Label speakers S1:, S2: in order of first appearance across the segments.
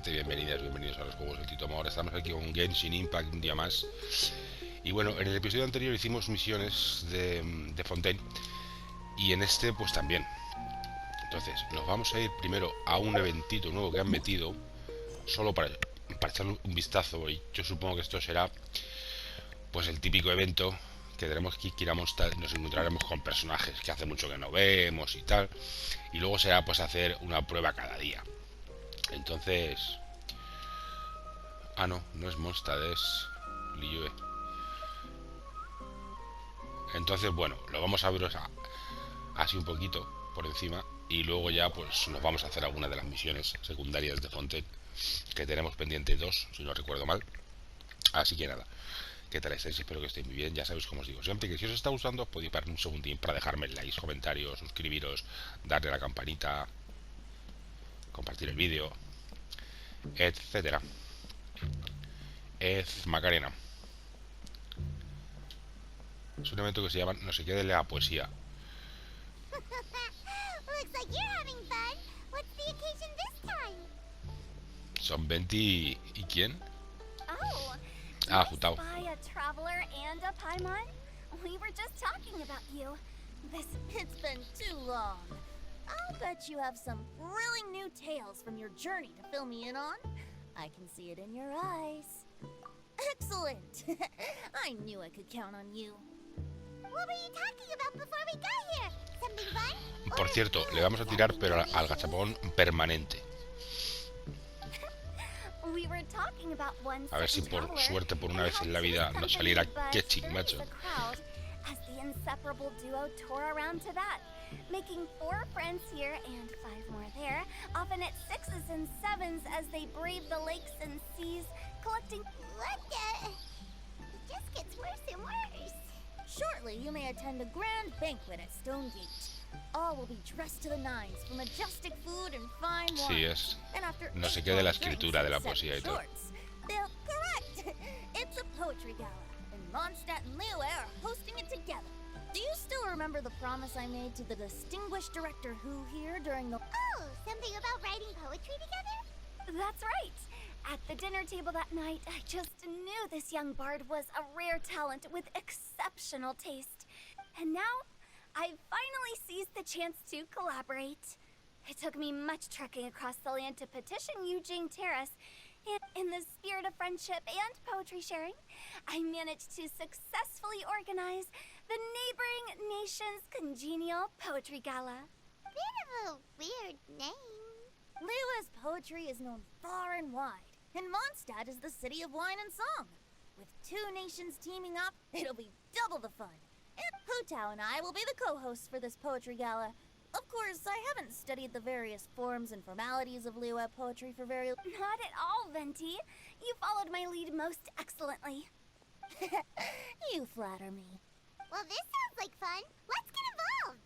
S1: gente, bienvenidos a los juegos del Tito. Ahora estamos aquí con Genshin Impact un día más. Y bueno, en el episodio anterior hicimos misiones de Fontaine. Y en este pues también. Entonces nos vamos a ir primero a un eventito nuevo que han metido, solo para echarle un vistazo. Y yo supongo que esto será pues el típico evento que tenemos que ir a mostrar. Nos encontraremos con personajes que hace mucho que no vemos y tal. Y luego será pues hacer una prueba cada día. Entonces... Ah, no es Mondstadt, es Liyue. Entonces, bueno, lo vamos a ver así un poquito por encima. Y luego ya pues nos vamos a hacer alguna de las misiones secundarias de Fontaine, que tenemos pendiente 2, si no recuerdo mal. Así que nada, ¿qué tal estáis? Espero que estéis muy bien. Ya sabéis, como os digo siempre, que si os está gustando podéis parar un segundín para dejarme likes, comentarios, suscribiros, darle a la campanita, compartir el vídeo, etcétera. Macarena. Es un evento que se llama no sé qué de la poesía. Son 20 y ¿quién? Ah, Jutao.
S2: We were just talking about you. It's been too long. I'll bet you have some thrilling new tales from your journey to fill me in on. I can see it in your eyes. Excellent. I knew I could count on you. What were you talking about before we got here? Something fun?
S1: Por cierto, le vamos a tirar pero al gachapón permanente. A ver si por suerte, por una vez en la vida, nos saliera Ketching, macho.
S2: As the inseparable duo tore around to that, making 4 friends here and 5 more there, often at 6s and 7s as they brave the lakes and seas, collecting... It just gets worse and worse. Shortly, you may attend a grand banquet at Stonegate. All will be dressed to the nines for majestic food and fine wine.
S1: Sí, es no sé qué de la escritura de la poesía y todo.
S2: Correct! It's a poetry gala. Mondstadt and Liyue are hosting it together. Do you still remember the promise I made to the distinguished director Who here during the... Oh, something about writing poetry together? That's right. At the dinner table that night, I just knew this young bard was a rare talent with exceptional taste. And now, I've finally seized the chance to collaborate. It took me much trekking across the land to petition Eugene Terrace. In the spirit of friendship and poetry sharing, I managed to successfully organize the neighboring nation's congenial poetry gala. Bit of a weird name. Liyue's poetry is known far and wide, and Mondstadt is the city of wine and song. With 2 nations teaming up, it'll be double the fun. And Hutao and I will be the co-hosts for this poetry gala. Of course, I haven't studied the various forms and formalities of Liyue poetry for very... Not at all, Venti. You followed my lead most excellently. You flatter me. Well, this sounds like fun. Let's get involved.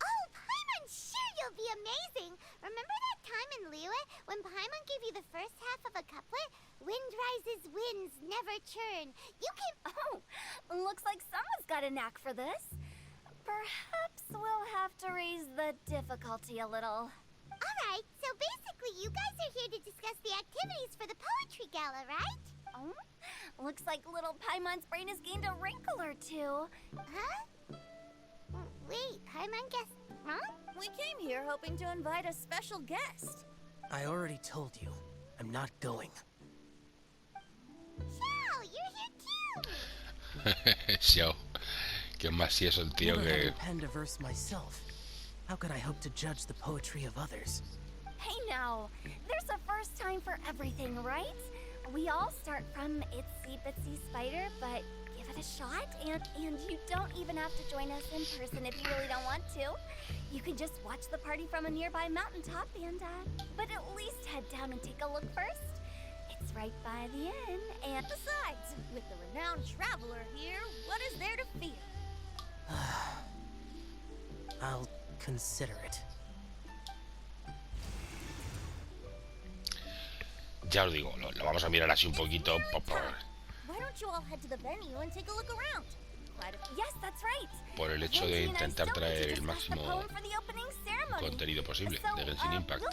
S2: Oh, Paimon, sure you'll be amazing. Remember that time in Liyue when Paimon gave you the first half of a couplet? Wind rises, winds never churn. You can... Oh, looks like someone's got a knack for this. Perhaps we'll have to raise the difficulty a little. Alright, so basically you guys are here to discuss the activities for the poetry gala, right? Oh, looks like little Paimon's brain has gained a wrinkle or 2. Huh? Wait, Paimon guessed wrong? We came here hoping to invite a special guest.
S3: I already told you, I'm not going.
S2: Xiao, you're here too.
S1: Xiao, que más si es el tío
S3: Never
S1: que...
S3: having penned a verse myself. How could I hope to judge the poetry of others?
S2: Hey now, there's a first time for everything, right? We all start from itsy bitsy spider, but give it a shot, and you don't even have to join us in person if you really don't want to. You can just watch the party from a nearby mountaintop and, but at least head down and take a look first. It's right by the inn, and besides, with the renowned traveler here, what is there to fear?
S3: I'll consider it.
S1: Ya os digo, lo vamos a mirar así un poquito.
S2: Why don't you all head to the venue and take a look around?
S1: por el hecho de intentar traer el máximo contenido posible de Genshin Impact.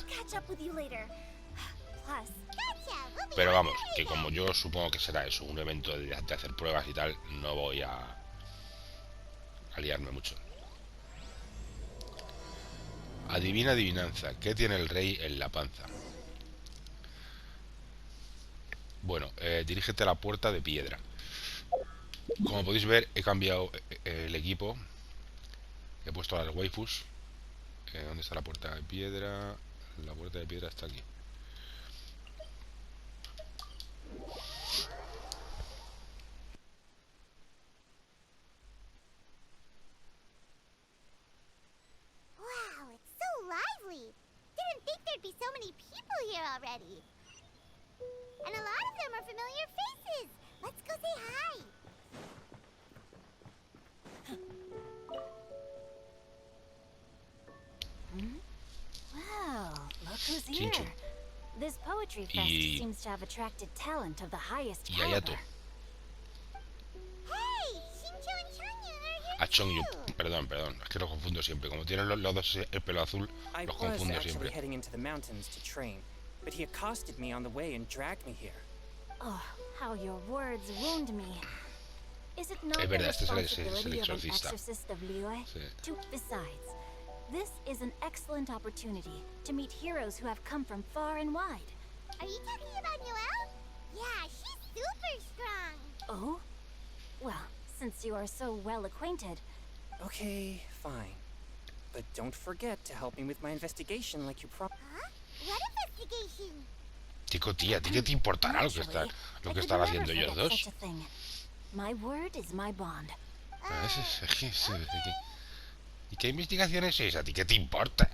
S1: Pero vamos, que como yo supongo que será eso, un evento de hacer pruebas y tal, no voy a liarme mucho. Adivina adivinanza, ¿qué tiene el rey en la panza? Bueno, dirígete a la puerta de piedra. Como podéis ver, he cambiado el equipo. He puesto a las waifus. ¿Dónde está la puerta de piedra? La puerta de piedra está aquí.
S2: Wow, it's so lively. Didn't think there'd be so many people here already. And a lot of them are familiar faces. Let's go say hi.
S4: Wow, look who's
S1: Chin
S4: here.
S1: Chin.
S4: This poetry fest seems to have attracted talent of the highest
S1: Y Ayato.
S4: caliber.
S2: Hey, Shincho and Chanya are here
S1: A Chongyu.
S2: too.
S1: Perdón, es que los confundo siempre. Como tienen los dos el pelo azul,
S3: I
S1: los
S3: was
S1: confundo
S3: actually
S1: siempre.
S3: heading into the mountains to train, but he accosted me on the way and dragged me here.
S4: Oh, how your words wound me. Is it not
S1: Es
S4: the
S1: verdad, este es el
S4: responsibility of an
S1: exorcista.
S4: exorcist of Liyue?
S1: Sí.
S4: Besides, this is an excellent opportunity to meet heroes who have come from far and wide.
S2: Are you talking about Noelle? Yeah, she's super strong.
S4: Oh? Well, since you are so well acquainted,
S3: Okay, fine. But don't forget to help me with my investigation like you promised.
S2: Huh? What investigation?
S1: Chico, tía, ¿a ti qué te importará lo que
S4: naturally,
S1: están
S4: I could
S1: haciendo
S4: never
S1: ellos
S4: forget
S1: dos?
S4: such a thing. My word is my bond.
S1: ¿Y qué investigación es esa? ¿A ti qué te importa?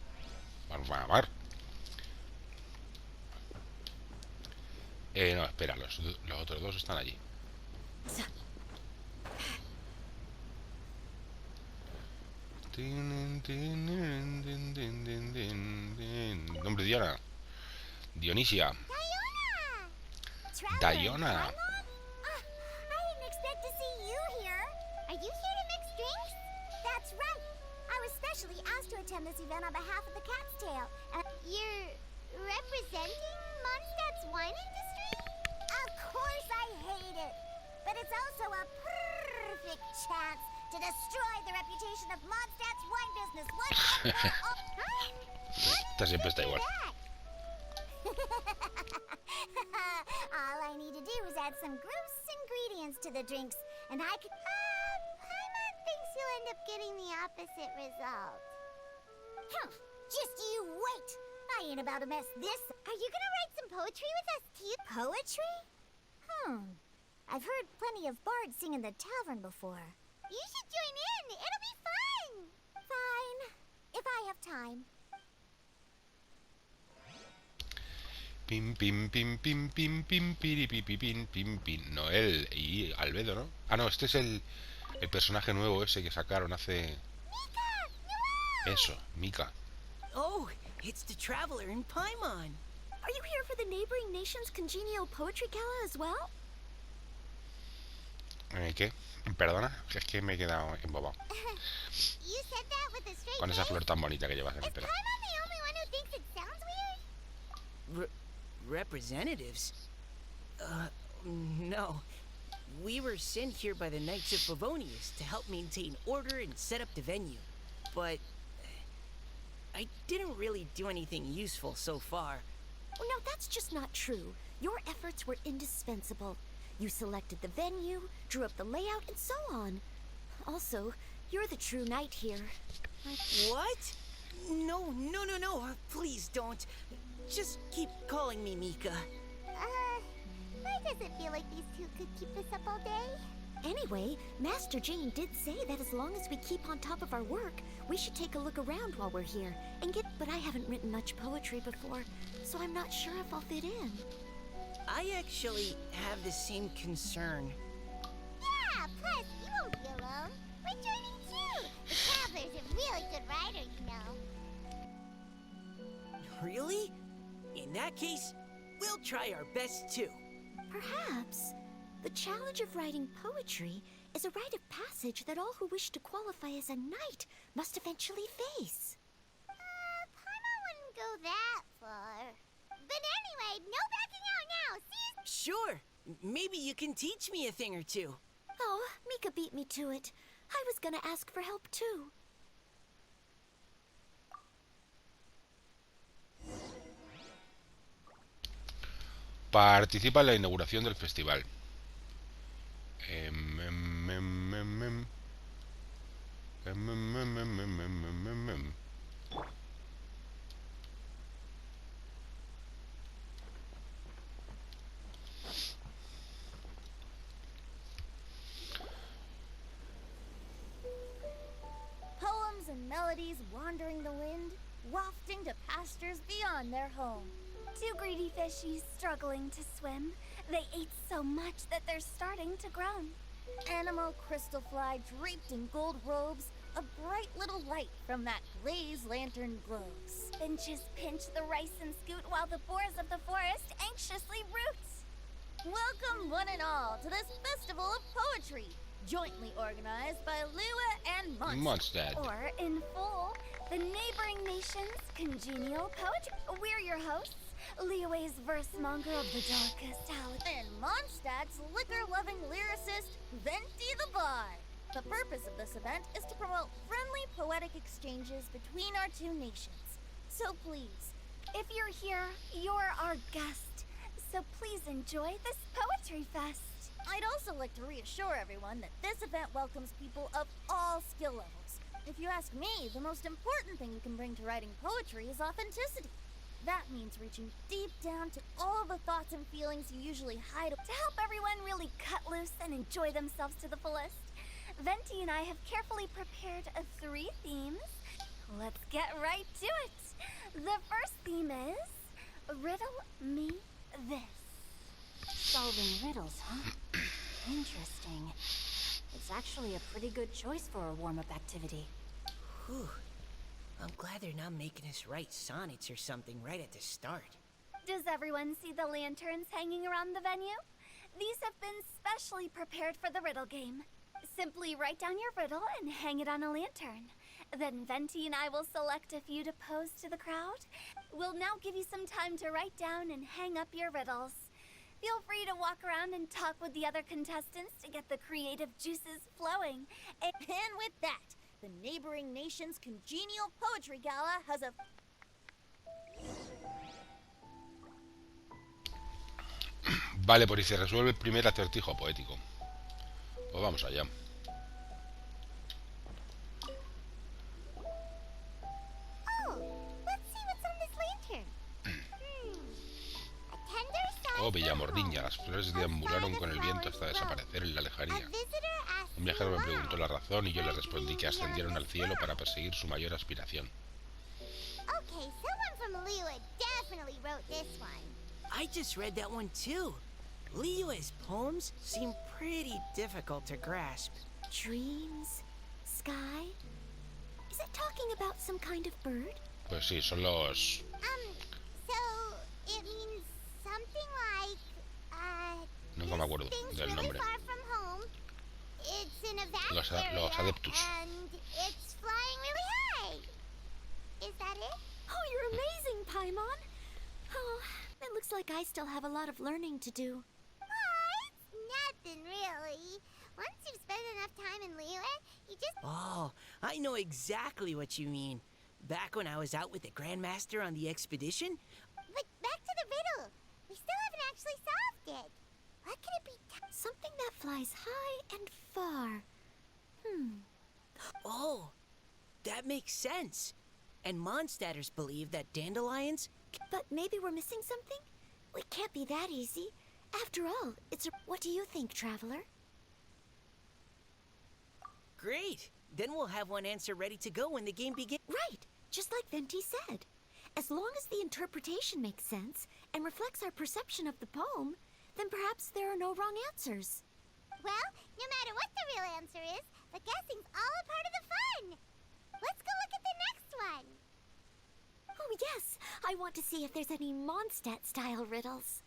S1: Por favor. No, espera, los otros dos están allí. Nombre Diana. Dionisia. Diona.
S2: I didn't expect to see you here. Are you here to mix drinks? That's right. I was specially asked to attend this event on behalf of the Cat's Tail. You're representing Mondstadt's wine industry? Of course I hate it. But it's also a perfect chance to destroy the reputation of Mondstadt's wine business once and for all. Huh?
S1: Esta siempre está igual.
S2: All I need to do is add some gross ingredients to the drinks, and I could. Paimon thinks you'll end up getting the opposite result. Just you wait. I ain't about to mess this. Are you gonna write some poetry with us too? Poetry? I've heard plenty of bards sing in the tavern before. You should join in. It'll be fun. Fine, if I have time.
S1: Pim, pim, pim, pim, pim, pim, piripipi, pim, pim, pim. Noel y Albedo, ¿no? Ah, no, este es el personaje nuevo ese que sacaron hace... Eso, Mika.
S5: Oh, it's the traveler in Paimon.
S4: Are you here for the neighboring nation's congenial poetry gala as well?
S1: ¿Qué? Perdona, es que me he quedado embobado
S2: You said that with a straight
S1: con esa
S2: face?
S1: flor tan bonita que llevas en
S2: Is
S1: el pelo.
S2: Paimon the only one who thinks it sounds weird?
S5: Representatives? No. We were sent here by the Knights of Favonius to help maintain order and set up the venue. But I didn't really do anything useful so far.
S4: Oh, no, that's just not true. Your efforts were indispensable. You selected the venue, drew up the layout, and so on. Also, you're the true knight here.
S5: What? No. Please don't. Just keep calling me Mika.
S2: Why does it feel like these two could keep this up all day?
S4: Anyway, Master Jane did say that as long as we keep on top of our work, we should take a look around while we're here and get. But I haven't written much poetry before, so I'm not sure if I'll fit in.
S5: I actually have the same concern.
S2: Yeah, plus you won't be alone. We're joining too. The Traveler's a really good writer, you know.
S5: Really? In that case, we'll try our best too.
S4: Perhaps. The challenge of writing poetry is a rite of passage that all who wish to qualify as a knight must eventually face.
S2: Paimon wouldn't go that far. But anyway, no backing out now. See you.
S5: Sure, maybe you can teach me a thing or two.
S4: Oh, Mika beat me to it. I was gonna ask for help too.
S1: Participa en la inauguración del festival.
S2: Poems and melodies wandering the wind, wafting to pastures beyond their home.
S6: Two greedy fishies struggling to swim. They ate so much that they're starting to groan.
S2: Animal crystal fly draped in gold robes, a bright little light from that blaze lantern glows.
S6: Finches pinch the rice and scoot while the boars of the forest anxiously root.
S2: Welcome one and all to this festival of poetry, jointly organized by Lua and Mondstadt.
S1: Mondstadt.
S6: Or, in full, the neighboring nations' congenial poetry. We're your hosts, Liyue's verse-monger of the darkest hour.
S2: And Mondstadt's liquor-loving lyricist, Venti the Bard. The purpose of this event is to promote friendly poetic exchanges between our two nations. So please,
S6: If you're here, you're our guest. So please enjoy this poetry fest.
S2: I'd also like to reassure everyone that this event welcomes people of all skill levels. If you ask me, the most important thing you can bring to writing poetry is authenticity. That means reaching deep down to all the thoughts and feelings you usually hide.
S6: To help everyone really cut loose and enjoy themselves to the fullest, Venti and I have carefully prepared 3 themes. Let's get right to it. The first theme is Riddle Me This.
S4: Solving riddles, huh? Interesting. It's actually a pretty good choice for a warm-up activity.
S5: Whew. I'm glad they're not making us write sonnets or something right at the start.
S6: Does everyone see the lanterns hanging around the venue? These have been specially prepared for the riddle game. Simply write down your riddle and hang it on a lantern. Then Venti and I will select a few to pose to the crowd. We'll now give you some time to write down and hang up your riddles. Feel free to walk around and talk with the other contestants to get the creative juices flowing.
S2: And with that, the neighboring nation's congenial poetry gala has a...
S1: Vale, pues se resuelve el primer acertijo poético. Pues vamos allá.
S2: Let's see what's on this lantern. A tender sigh
S1: Oh, bella
S2: from
S1: mordiña,
S2: home.
S1: las flores deambularon con el viento hasta desaparecer en la
S2: A
S1: lejanía.
S2: visitor asked
S1: Un viajero me
S2: why.
S1: preguntó la razón y yo le respondí que ascendieron al cielo para perseguir su mayor aspiración.
S2: Okay, someone from Liyue definitely wrote this one.
S5: I just read that one too. Liyue's poems seem pretty difficult to grasp.
S4: Dreams? Sky? Is it talking about some kind of bird?
S1: Pues sí, son los...
S2: So it means something like,
S1: Nunca me acuerdo
S2: things
S1: del
S2: really
S1: nombre.
S2: far from home. It's in a vast
S1: Los
S2: area,
S1: adeptus.
S2: and it's flying really high. Is that it?
S4: Oh, you're amazing, Paimon! Oh, it looks like I still have a lot of learning to do.
S2: It's nothing really. Once you've spent enough time in Liyue, you just...
S5: Oh, I know exactly what you mean. Back when I was out with the Grandmaster on the expedition,
S2: But back to the riddle. We still haven't actually solved it. What could it be?
S4: Something that flies high and far.
S5: oh, that makes sense. And Mondstadters believe that dandelions...
S4: But maybe we're missing something? It can't be that easy. After all, it's a... What do you think, Traveler?
S5: Great! Then we'll have one answer ready to go when the game begins.
S4: Right, just like Venti said. As long as the interpretation makes sense and reflects our perception of the poem, then perhaps there are no wrong answers.
S2: Well, no matter what the real answer is, the guessing's all a part of the fun. Let's go look at the next one.
S4: Oh yes, I want to see if there's any Mondstadt-style riddles.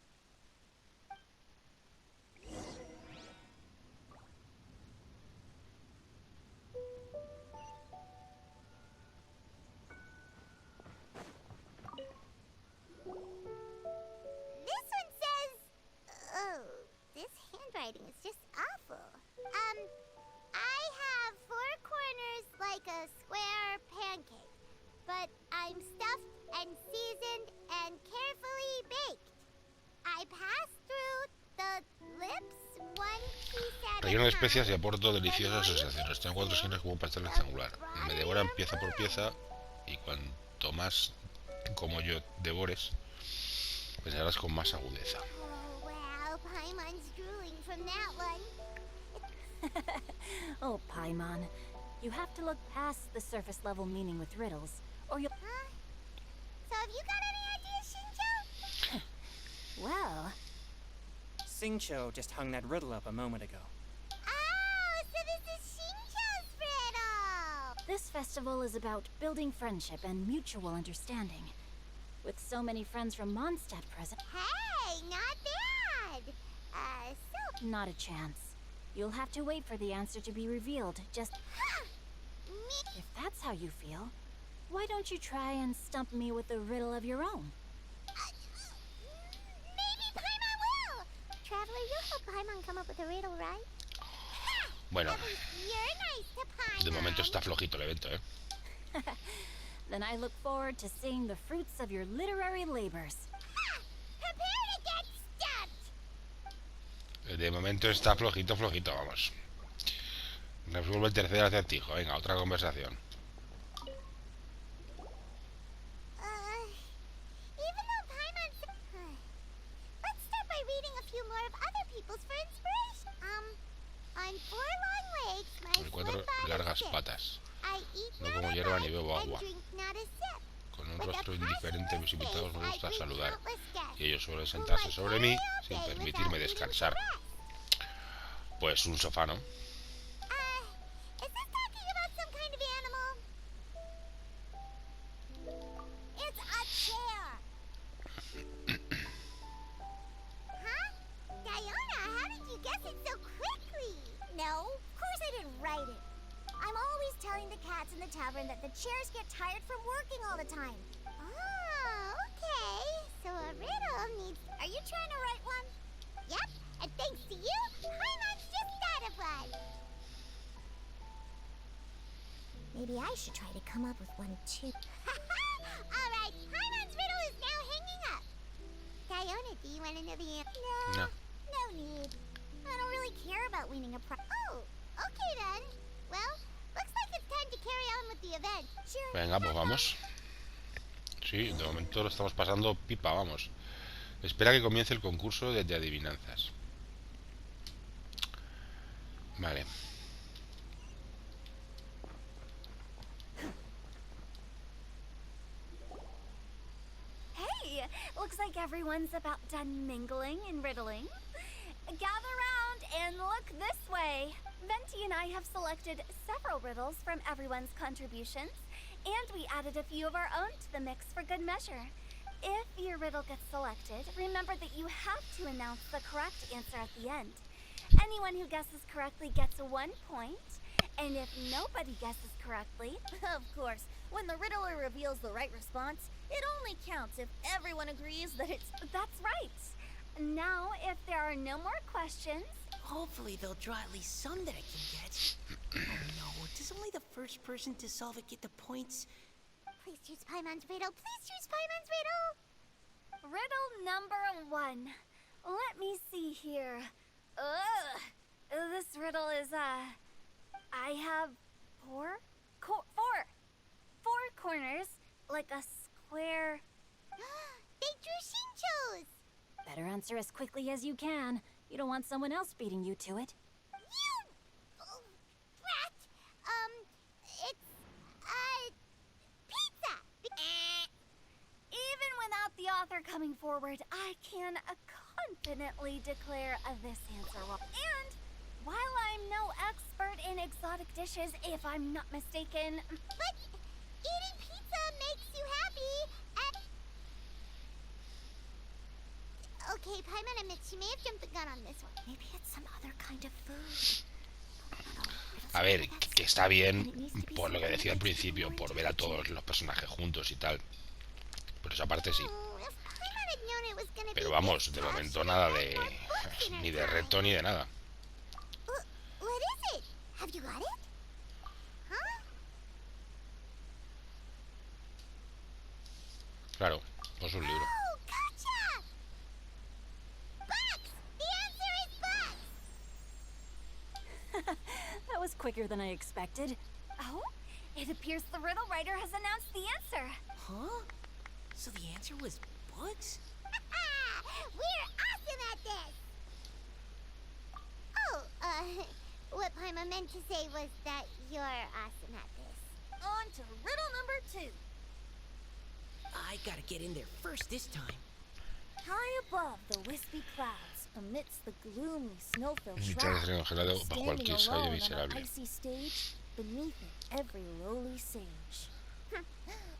S1: Relleno de especias y aporto deliciosas sensaciones. Tengo 4 esquinas como un pastel rectangular. Me devoran pieza por pieza y cuanto más como yo devores, pensarás con más agudeza.
S2: Oh, wow, Paimon's drooling from that one.
S4: Oh, Paimon. You have to look past the surface level meaning with riddles, or you'll...
S2: Huh? So have you got any ideas, Shinjo?
S4: Well...
S3: Singcho just hung that riddle up a moment ago.
S2: Oh, so this is Shinjo's riddle!
S4: This festival is about building friendship and mutual understanding. With so many friends from Mondstadt present,
S2: Hey, not bad! So...
S4: not a chance. You'll have to wait for the answer to be revealed, just...
S2: Me...
S4: If that's how you feel, why don't you try and stump me with a riddle of your own?
S2: Maybe Paimon will! Traveler, you'll help Paimon come up with a riddle, right?
S1: Bueno,
S2: At least you're nice to Paimon.
S1: de momento está flojito el evento, ¿eh?
S4: Then I look forward to seeing the fruits of your literary labors.
S2: Prepare to get stumped!
S1: De momento está flojito, vamos. Resuelve el tercer acertijo. Venga, otra conversación.
S2: Even though Paimon's... Let's start by reading a few more of other people's for inspiration. On 4 long legs, my
S1: Con 4 largas patas.
S2: I eat
S1: No
S2: not
S1: como
S2: a
S1: hierba ni
S2: bite
S1: bebo
S2: and
S1: agua.
S2: drink not a sip.
S1: Con un
S2: With a
S1: rostro
S2: passionate
S1: indiferente, mis invitados me
S2: face,
S1: gusta
S2: I greet
S1: saludar.
S2: countless guests
S1: Y ellos suelen
S2: who
S1: sentarse
S2: might
S1: sobre
S2: play
S1: mí
S2: all
S1: sin
S2: day
S1: permitirme
S2: without
S1: descansar.
S2: eating breath.
S1: Pues un sofá, ¿no?
S2: Is this talking about some kind of animal? It's a chair. Huh? Diona, how did you guess it so quickly? No, of course I didn't write it. I'm always telling the cats in the tavern that the chairs get tired from working all the time. Oh, okay. So a riddle needs... Are you trying to write one? Yep, and thanks to you, Paimon's just thought of one. Maybe I should try to come up with one too. All right, Paimon's riddle is now hanging up. Diona, do you want to know the answer?
S1: No.
S2: No need. I don't really care about winning a prize. Oh, okay then. Well, looks like it's time to carry on with the event. Sure.
S1: Venga, pues vamos. Sí, de momento lo estamos pasando pipa, vamos. Espera que comience el concurso de adivinanzas. Vale.
S6: Hey, looks like everyone's about done mingling and riddling. Gather round and look this way. Venti and I have selected several riddles from everyone's contributions, and we added a few of our own to the mix for good measure. If your riddle gets selected, remember that you have to announce the correct answer at the end. Anyone who guesses correctly gets 1 point, and if nobody guesses correctly,
S2: Of course, when the riddler reveals the right response, it only counts if everyone agrees that it's...
S6: that's right. Now, if there are no more questions,
S5: Hopefully they'll draw at least some that I can get. Oh no, does only the first person to solve it get the points?
S2: Please choose Paimon's riddle. Please choose Paimon's riddle.
S6: riddle number 1. Let me see here. Ugh. This riddle is, I have four corners, like a square.
S2: They drew Shincho's.
S4: Better answer as quickly as you can. You don't want someone else beating you to it.
S2: You... Oh, brat. It's... pizza.
S6: Even without the author coming forward, I can confidently declare this answer wrong. And while I'm no expert in exotic dishes, if I'm not mistaken,
S2: But eating pizza makes you happy, and... Okay, Paimon admits she may have jumped the gun on this one.
S4: Maybe it's some other kind of food.
S1: A ver, que está bien por lo que decía al principio, por ver a todos los personajes juntos y tal. Por esa parte sí.
S2: Oh, if Paimon had known it was gonna
S1: Pero
S2: be
S1: vamos,
S2: this
S1: de
S2: tough,
S1: momento
S2: she'd
S1: nada
S2: have
S1: de...
S2: had more books in her
S1: Ni de
S2: time.
S1: reto ni de nada.
S2: What is it? Have you got it? Huh?
S1: Claro, pues un libro.
S2: Oh, gotcha! Bucks! The answer is bucks!
S7: quicker than I expected.
S6: Oh, it appears the riddle writer has announced the answer.
S5: Huh? So the answer was bugs?
S8: We're awesome at this! Oh, what Paimon meant to say was that you're awesome at this.
S2: On to riddle number 2.
S5: I gotta get in there first this time.
S2: High above the wispy clouds, amidst the gloomy snow-filled
S1: Mitad
S2: shroud,
S1: de congelado bajo
S2: standing
S1: cualquier sabio
S2: alone on
S1: miserable.
S2: an icy stage, beneath it every lowly sage.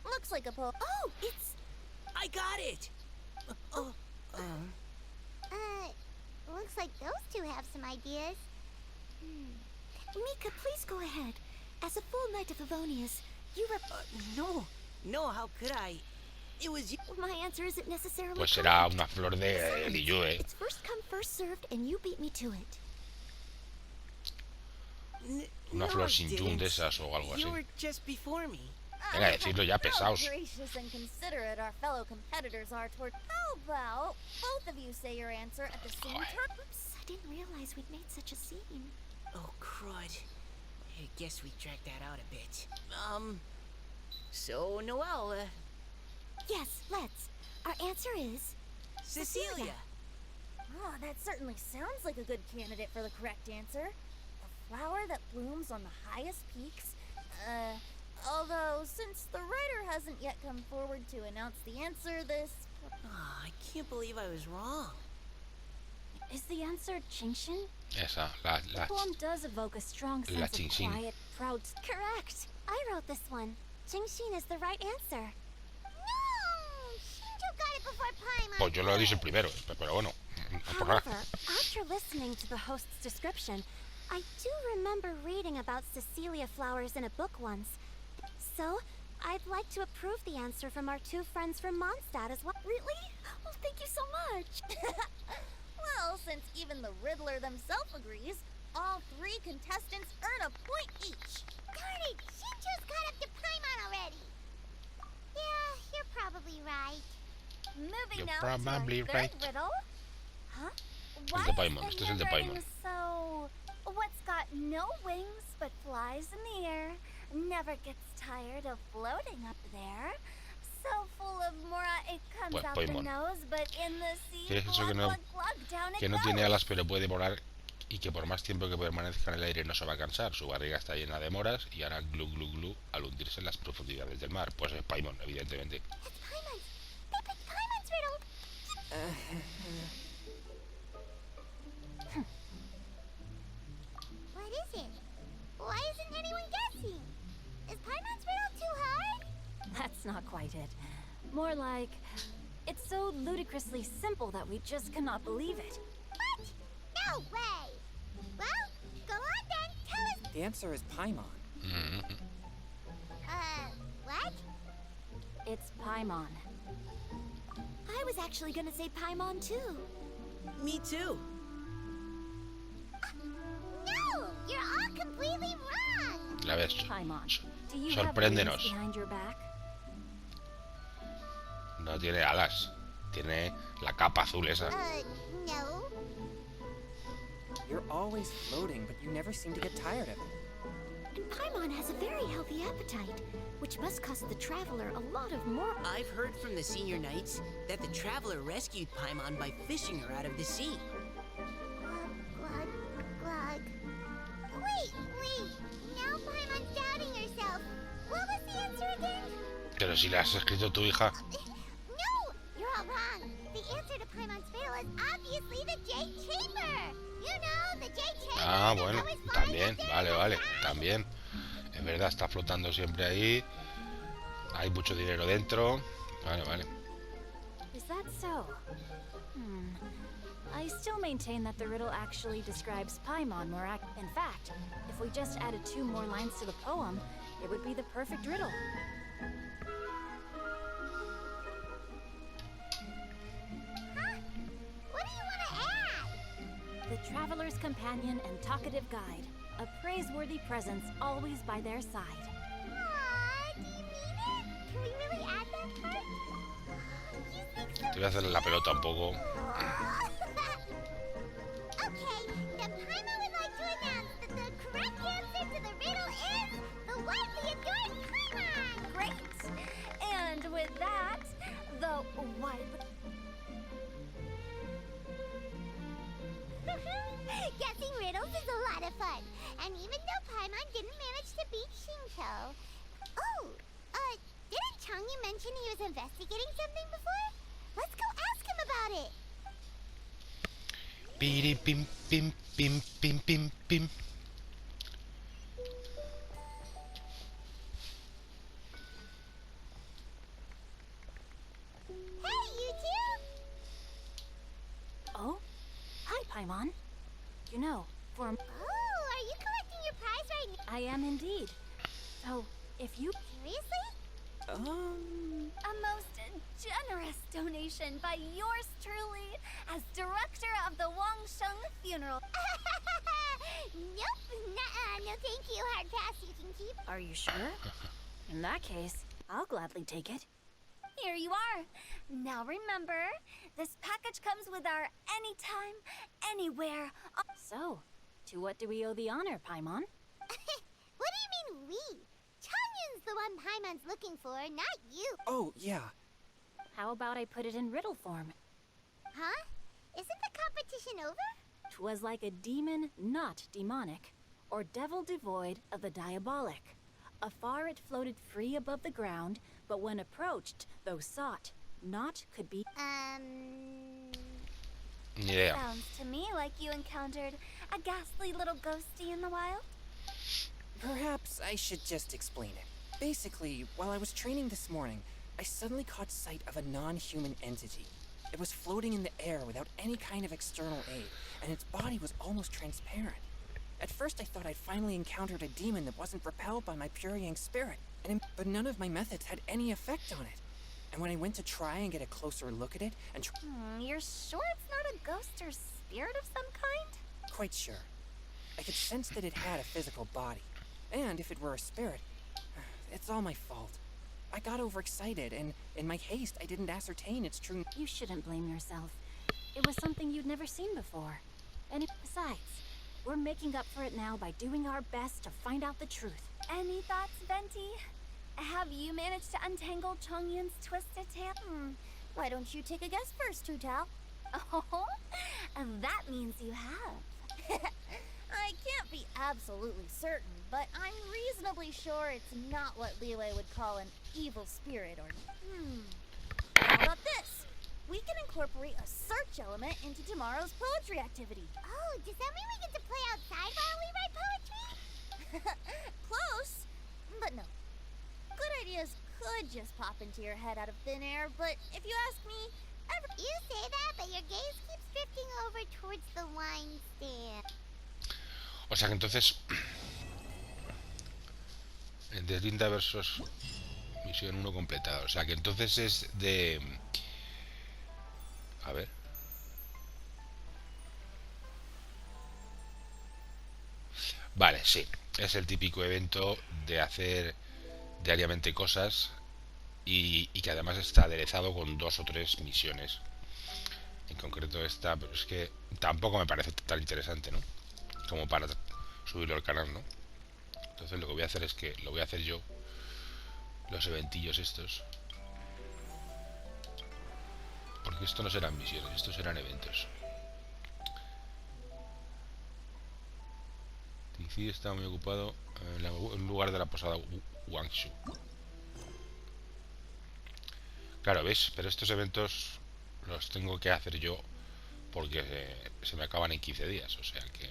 S2: Looks like a
S4: Oh, it's...
S5: I got it!
S8: Looks like those two have some ideas.
S4: Mika, please go ahead. As a full knight of Favonius, you
S5: No, how could I? It was you.
S4: My answer isn't necessarily
S1: Pues será
S4: correct.
S1: una flor de Liyue.
S4: It's first come, first served, and you beat me to it.
S1: Una
S5: No,
S1: flor
S5: I
S1: sin yun
S5: didn't.
S1: de esas o algo
S5: You
S1: así.
S5: were just before me.
S1: Venga, decidlo ya, pesaos.
S2: How gracious and considerate our fellow competitors are toward... How about both of you say your answer at the same
S1: Joder.
S2: time?
S4: Oops, I didn't realize we'd made such a scene.
S5: Oh, crud. I guess we dragged that out a bit. So, Noelle,
S4: Yes, let's. Our answer is...
S5: Cecilia.
S2: Oh, that certainly sounds like a good candidate for the correct answer. A flower that blooms on the highest peaks. Although, since the writer hasn't yet come forward to announce the answer, this...
S5: I can't believe I was wrong.
S7: Is the answer Qingshin?
S1: Esa, la
S7: The poem does evoke a strong
S1: La
S7: sense of
S1: Qingshin.
S7: quiet, proud...
S4: Correct. I wrote this one. Qingshin is the right answer.
S8: No! Shinjo got it before Paimon.
S1: Pues yo lo he dicho primero, pero bueno, no por nada.
S4: However, after listening to the host's description, I do remember reading about Cecilia flowers in a book once. So, I'd like to approve the answer from our two friends from Mondstadt as well.
S2: Really? Well, thank you so much. Well, since even the Riddler themselves agrees, all 3 contestants earn a point each.
S8: Darn it! Shinjo's caught up to Paimon already. Yeah, you're probably right.
S2: Moving
S1: You're
S2: now to our
S1: probably
S2: third
S1: right.
S2: riddle. Huh?
S1: El de Paimon, este es el de Paimon.
S6: So, what's got no wings but flies in the air, never gets tired of floating up there, so full of mora it comes
S1: Pues
S6: out the
S1: Paimon.
S6: nose, but in the sea,
S1: ¿Qué es eso
S6: glug,
S1: que no-
S6: glug, glug, down it
S1: Que no
S6: goes.
S1: tiene alas pero puede volar y que por más tiempo que permanezca en el aire no se va a cansar? Su barriga está llena de moras y hará glu glu glu al hundirse en las profundidades del mar. Pues es Paimon, evidentemente.
S8: It's Paimon's riddle. What is it? Why isn't anyone guessing? Is Paimon's riddle too hard?
S7: That's not quite it. More like... It's so ludicrously simple that we just cannot believe it.
S8: What? No way! Well, go on then, tell us.
S3: The answer is Paimon.
S1: Mhm.
S8: What?
S7: It's Paimon.
S4: I was actually gonna say Paimon too.
S5: Me too.
S8: No! You're all completely wrong!
S1: La ves.
S7: Paimon. Do you have
S1: Sorpréndenos.
S7: wings behind your back?
S1: No tiene alas. Tiene la capa azul esa.
S8: No.
S3: You're always floating, but you never seem to get tired of it.
S4: And Paimon has a very healthy appetite, which must cost the traveler a lot of more.
S5: I've heard from the senior knights that the traveler rescued Paimon by fishing her out of the sea.
S8: Glug, glug. Wait. Now Paimon's doubting herself. What was the answer again?
S1: Pero si la has escrito tu hija.
S8: No! You're all wrong. The answer to Paimon's riddle is obviously the Jade Chamber. You know, the Jade Chamber.
S1: Ah,
S8: that's
S1: bueno,
S8: always flying
S1: también,
S8: up there
S1: vale,
S8: all
S1: vale,
S8: the time.
S1: también. Es verdad, está flotando siempre ahí. Hay mucho dinero dentro. Vale.
S7: Is that so? I still maintain that the riddle actually describes Paimon more In fact, if we just added 2 more lines to the poem, it would be the perfect riddle.
S8: Huh? What do you want to add?
S7: The traveler's companion and talkative guide, a praiseworthy presence always by their side.
S8: Aw, do you mean it? Can we really add that part? You think so?
S1: Te voy a hacer la pelota un poco.
S8: Okay, then Paimon would like to announce that the correct answer to
S6: widely.
S8: Guessing riddles is a lot of fun. And even though Paimon didn't manage to beat Shinto... Oh, didn't Changyu mention he was investigating something before? Let's go ask him about it.
S1: Piri pim pim pim pim pim pim.
S8: Hey, you two!
S7: Oh? Hi, Paimon. You know,
S8: Oh, are you collecting your prize right now?
S7: I am indeed. So, if you...
S8: Seriously?
S6: A most generous donation by yours truly as director of the Wangsheng funeral.
S8: Nope, nuh-uh, no thank you, hard pass you can keep.
S7: Are you sure? In that case, I'll gladly take it.
S6: Here you are. Now remember, this package comes with our anytime, anywhere.
S7: So, to what do we owe the honor, Paimon?
S8: What do you mean we? Changyun's the one Paimon's looking for, not you.
S3: Oh, yeah.
S7: How about I put it in riddle form?
S8: Huh? Isn't the competition over?
S7: 'Twas like a demon not demonic, or devil devoid of the diabolic. Afar it floated free above the ground, but when approached, though sought, naught could be...
S1: Yeah.
S6: Sounds to me like you encountered a ghastly little ghosty in the wild.
S3: Perhaps I should just explain it. Basically, while I was training this morning, I suddenly caught sight of a non-human entity. It was floating in the air without any kind of external aid, and its body was almost transparent. At first I thought I'd finally encountered a demon that wasn't repelled by my pure yang spirit, but none of my methods had any effect on it. And when I went to try and get a closer look at it, and
S6: You're sure it's not a ghost or spirit of some kind?
S3: quite sure, I could sense that it had a physical body. And if it were a spirit, it's all my fault. I got overexcited, and in my haste, I didn't ascertain its true...
S7: You shouldn't blame yourself. It was something you'd never seen before. And besides, we're making up for it now by doing our best to find out the truth.
S6: Any thoughts, Venti? Have you managed to untangle Chongyun's twisted tail? Why don't you take a guess first, Tutao? Oh, that means you have. I can't be absolutely certain, but I'm reasonably sure it's not what Liyue would call an evil spirit or... How about this? We can incorporate a search element into tomorrow's poetry activity.
S8: Oh, does that mean we get to play outside while we write poetry?
S6: Close, but no. Good ideas could just pop into your head out of thin air, but if you ask me,
S8: You say that, but your gaze keeps drifting over towards the wine stand.
S1: O sea que entonces, en deslinda versos, misión 1 completada. O sea que entonces es de... A ver. Vale, sí. Es el típico evento de hacer diariamente cosas y que además está aderezado con 2 o 3 misiones. En concreto esta, pero es que tampoco me parece tan interesante, ¿no? Como para subirlo al canal, ¿no? Entonces lo que voy a hacer es que lo voy a hacer yo, los eventillos estos, porque esto no serán misiones, estos serán eventos. Tizi está muy ocupado en lugar de la posada Wangshu. Claro, ¿ves? Pero estos eventos los tengo que hacer yo porque se me acaban en 15 días, o sea que...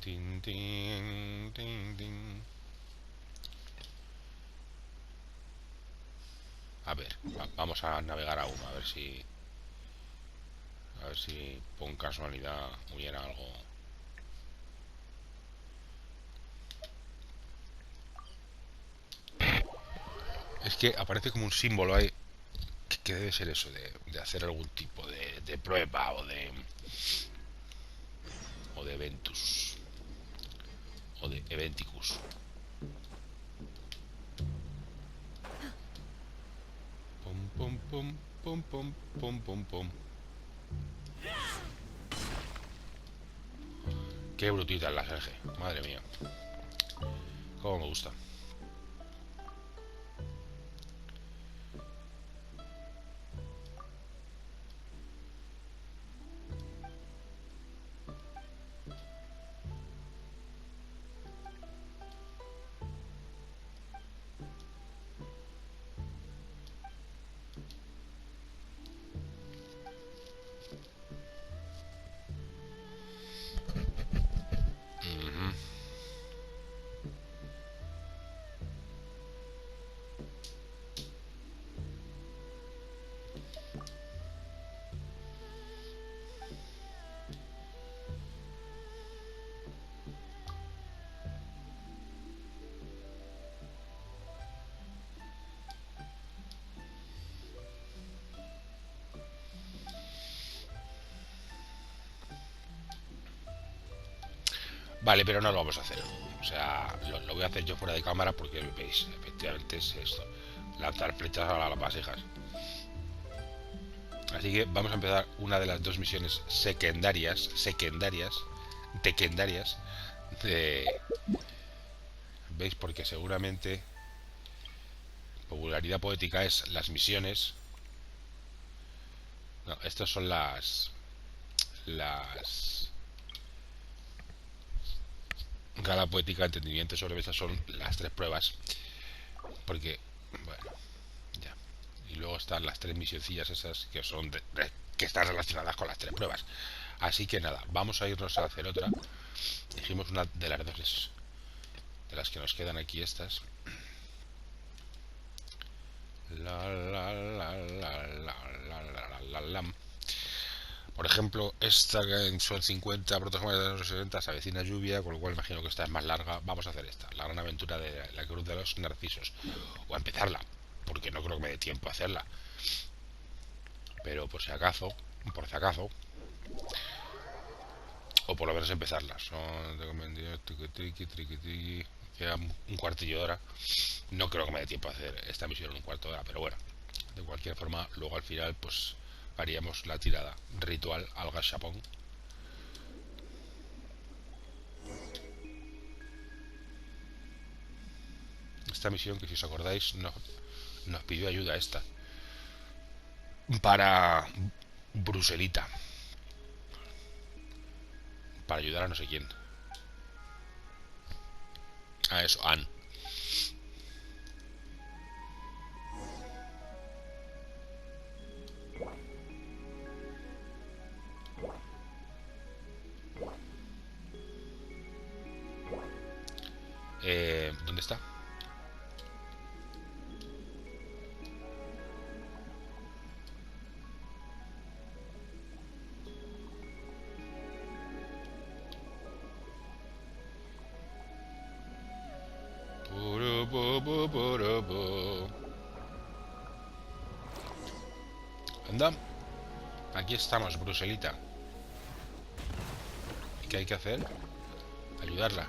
S1: Tin, tin, tin, tin. A ver, vamos a navegar a uno, a ver si por casualidad hubiera algo. Es que aparece como un símbolo ahí que debe ser eso, de hacer algún tipo de prueba o de eventus o de eventicus. Pum pum pum pum pum pum pum. Qué brutita es la Serge, madre mía. Cómo me gusta. Vale, pero no lo vamos a hacer. O sea, lo voy a hacer yo fuera de cámara porque, veis, efectivamente es esto. Lanzar flechas a las vasijas. Así que vamos a empezar una de las dos misiones secundarias de... ¿Veis? Porque seguramente popularidad poética es las misiones. No, estas son las gala poética, entendimiento sobre mesa son las tres pruebas. Porque, bueno, ya. Y luego están las tres misioncillas esas que son que están relacionadas con las tres pruebas. Así que nada, vamos a irnos a hacer otra. Dijimos una de las dos, de las que nos quedan aquí, estas. Por ejemplo, esta que son 50 protocolos de los 60 se avecina lluvia, con lo cual imagino que esta es más larga. Vamos a hacer esta, la gran aventura de la cruz de los narcisos. O a empezarla, porque no creo que me dé tiempo a hacerla. Pero por si acaso, o por lo menos empezarla. Queda un cuartillo de hora. No creo que me dé tiempo a hacer esta misión en un cuarto de hora, pero bueno, de cualquier forma, luego al final pues haríamos la tirada ritual al gachapón. Esta misión que, si os acordáis, nos pidió ayuda esta para Bruselita, para ayudar a no sé quién. A eso, Anne. ¿Dónde está? Anda, aquí estamos, Bruselita. ¿Y qué hay que hacer? Ayudarla.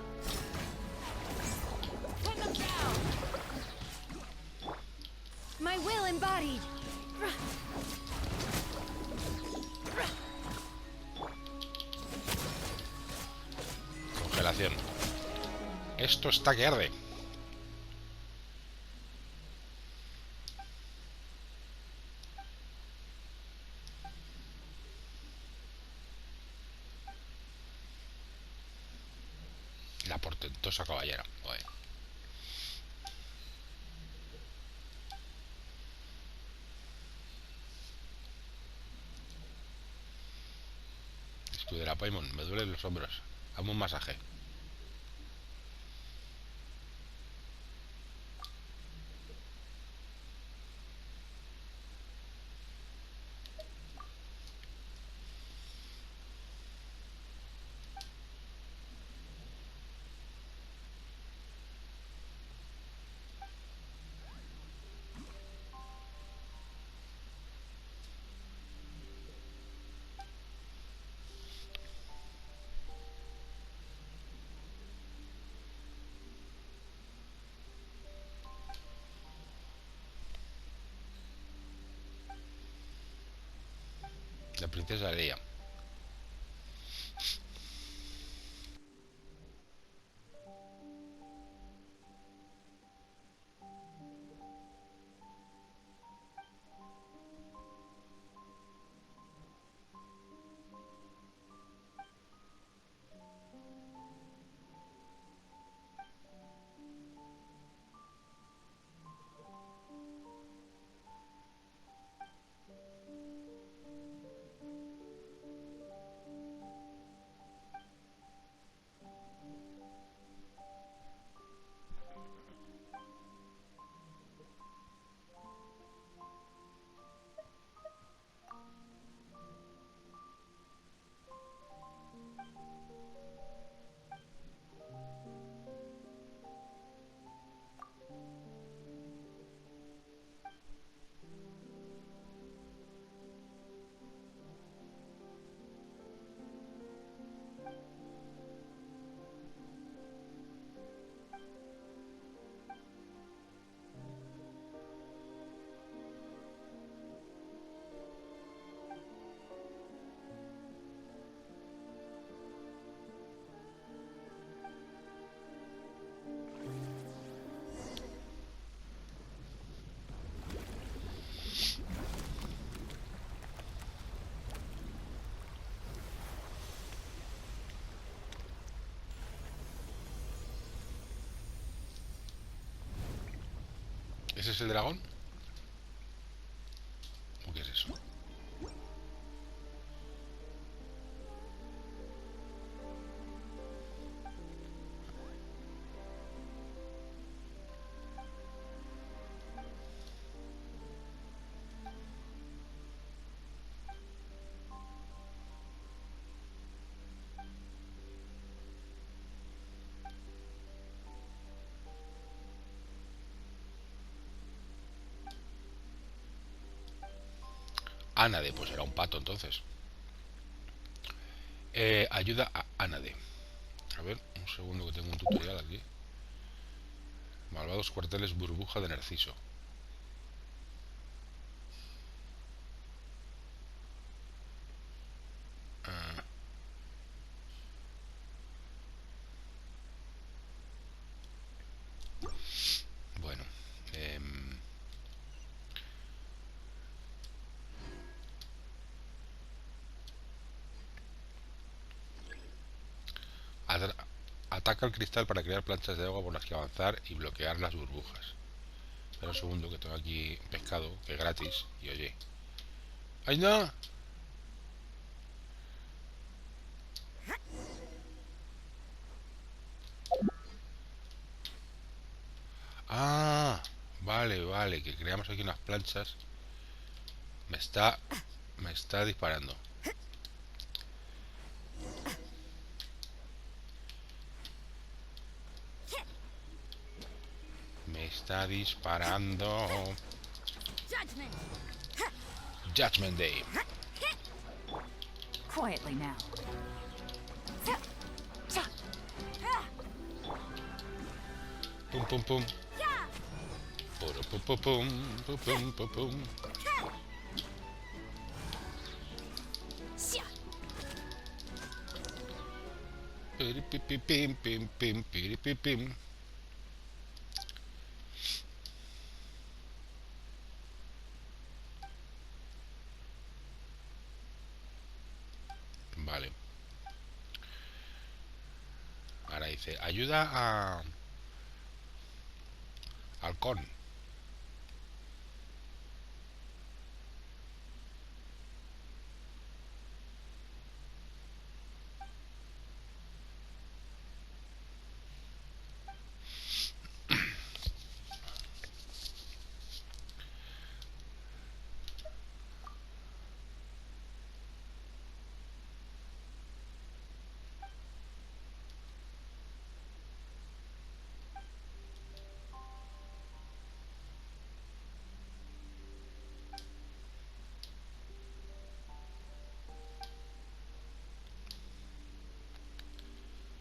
S6: My will embodied.
S1: Congelación. Esto está que arde. La portentosa caballera. Joder. Escudera Paimon, me duelen los hombros. Hazme un masaje. La princesa Leia. ¿Ese es el dragón? ¿O qué es eso? Anade, pues era un pato entonces. Ayuda a Anade. A ver, un segundo que tengo un tutorial aquí. Malvados cuarteles burbuja de Narciso. Ah, bueno. Ataca el cristal para crear planchas de agua por las que avanzar y bloquear las burbujas. Espera un segundo que tengo aquí pescado, que es gratis. Y oye. ¡Ay, no! Ah, vale, vale, que creamos aquí unas planchas. Me está disparando. Me está disparando. Judgment Day.
S7: Quietly now.
S1: Pum pum pum. Pum pum pum pum pum pum pum. Piripipim, pim pim piripipim. Vale. Ahora dice, ayuda a halcón.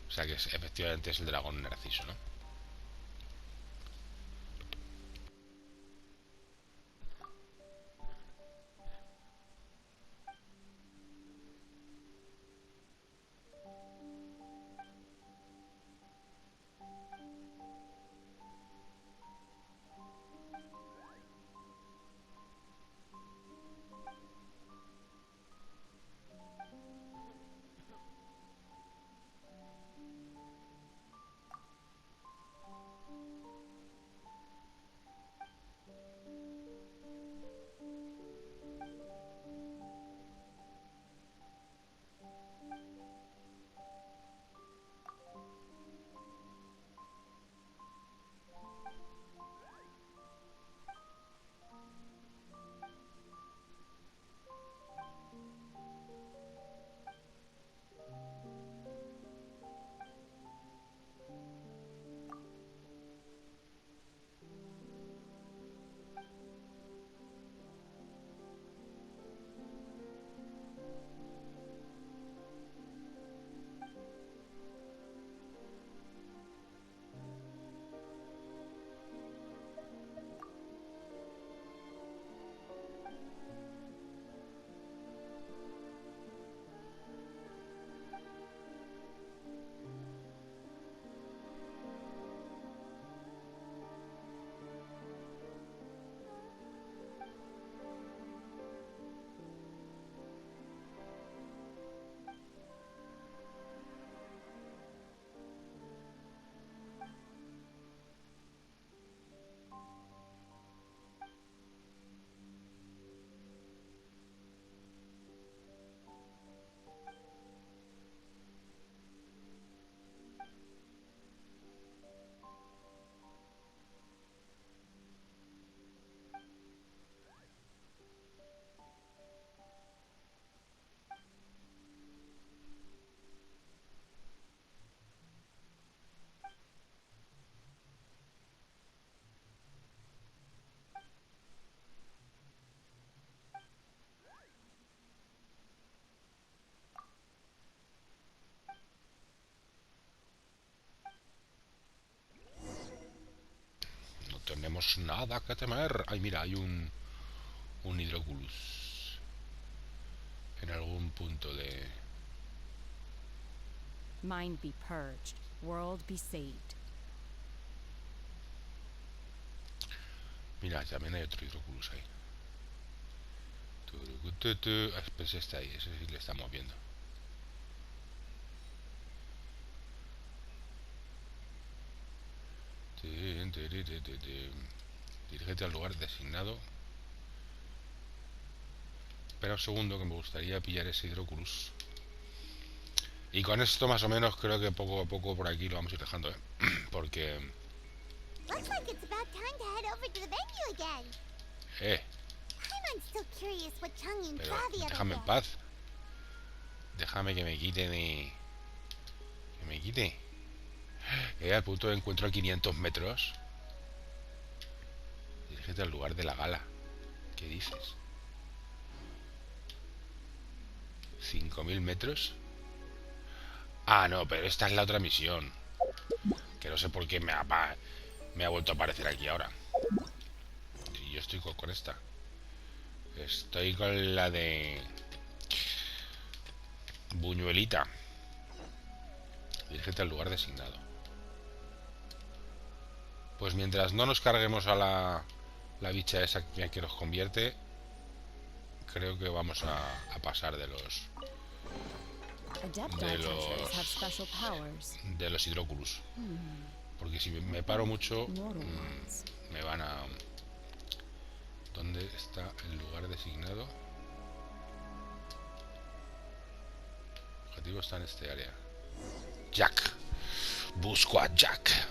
S1: O sea que efectivamente es el dragón Narciso, ¿no? tenemos nada que temer. Ay, mira, hay un hidróculus en algún punto de...
S7: Mind be purged, world be saved.
S1: Mira, también hay otro hidróculus ahí. Pues está ahí, ese sí le estamos viendo. Dirígete al lugar designado. Espera un segundo, que me gustaría pillar ese hidróculus. Y con esto más o menos creo que poco a poco por aquí lo vamos a ir dejando, ¿eh? Porque...
S8: Looks like it's about time to head over to the venue again. I'm still curious what Chang'e
S1: Pero
S8: saw the other
S1: déjame en
S8: day.
S1: paz. Déjame que me quite de... Que me quite. Al punto de encuentro a 500 metros. Dirígete al lugar de la gala. ¿Qué dices? 5.000 metros. Ah, no, pero esta es la otra misión. Que no sé por qué me ha vuelto a aparecer aquí ahora. Y yo estoy con esta. Estoy con la de... Buñuelita. Dirígete al lugar designado. Pues mientras no nos carguemos a la bicha esa que nos convierte, creo que vamos a pasar de los hidróculus. Porque si me paro mucho, me van a... ¿Dónde está el lugar designado? El objetivo está en este área. Jack. Busco a Jack.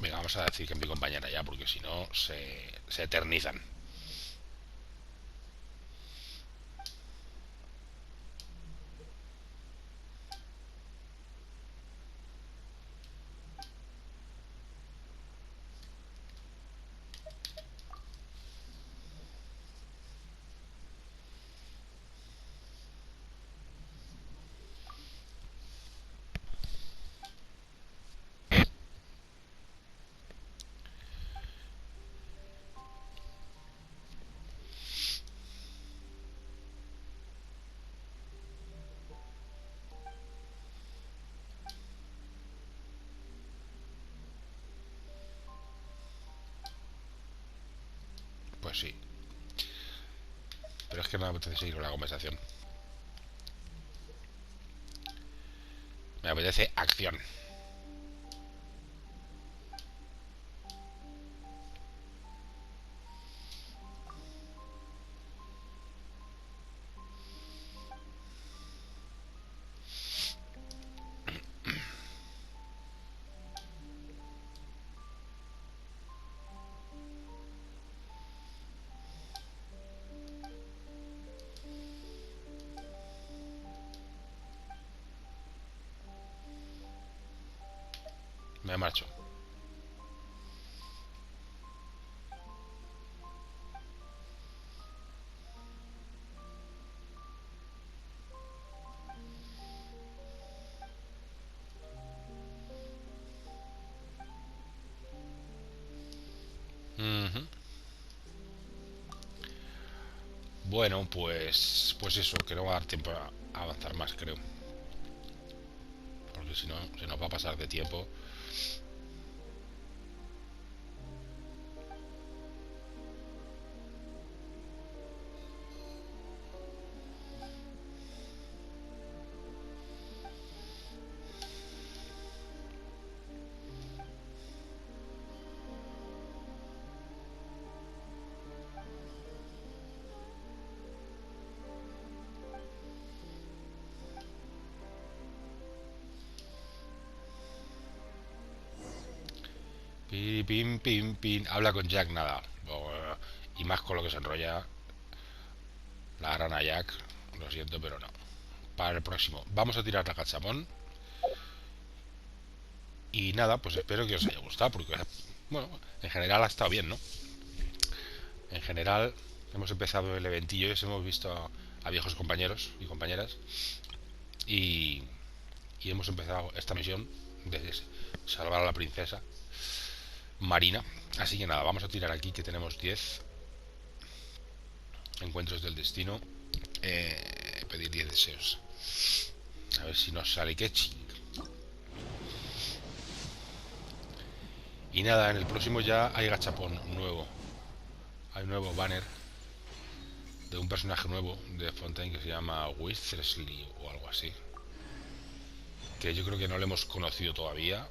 S1: Venga, vamos a decir que es mi compañera ya, porque si no se eternizan. Pues sí. Pero es que no me apetece seguir con la conversación. Me apetece acción. Me marcho. Bueno, pues eso, que no va a dar tiempo a avanzar más, creo. Porque si no, se nos va a pasar de tiempo. Y pim, pim, pim. Habla con Jack, nada. Y más con lo que se enrolla la rana Jack. Lo siento, pero no. Para el próximo. Vamos a tirar la cachamón. Y nada, pues espero que os haya gustado. Porque, bueno, en general ha estado bien, ¿no? En general, hemos empezado el eventillo y hemos visto a viejos compañeros y compañeras. Y hemos empezado esta misión de salvar a la princesa Marina. Así que nada, vamos a tirar aquí que tenemos 10 encuentros del destino. Pedir 10 deseos. A ver si nos sale que ching. Y nada, en el próximo ya hay gachapón nuevo. Hay un nuevo banner de un personaje nuevo de Fontaine que se llama Weasley o algo así. Que yo creo que no lo hemos conocido todavía.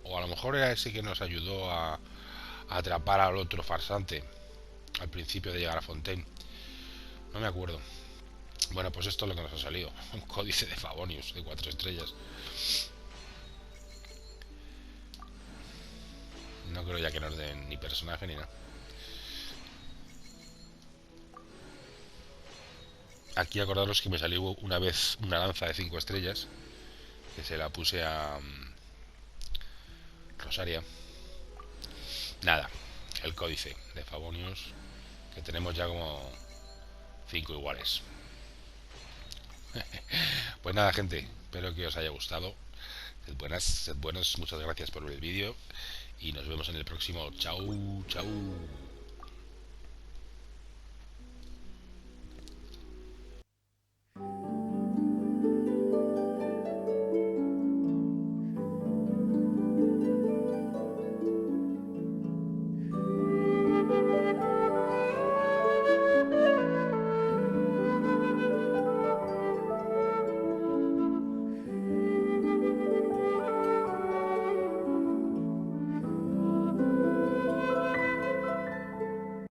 S1: O a lo mejor era ese que nos ayudó a atrapar al otro farsante al principio de llegar a Fontaine. No me acuerdo. Bueno, pues esto es lo que nos ha salido. Un códice de Favonius de 4 estrellas. No creo ya que nos den ni personaje ni nada. Aquí acordaros que me salió una vez una lanza de 5 estrellas. Que se la puse a Rosaria. Nada, el códice de Favonius, que tenemos ya como 5 iguales. Pues nada, gente, espero que os haya gustado. Sed buenas, sed buenos, muchas gracias por ver el vídeo y nos vemos en el próximo. Chau, chau.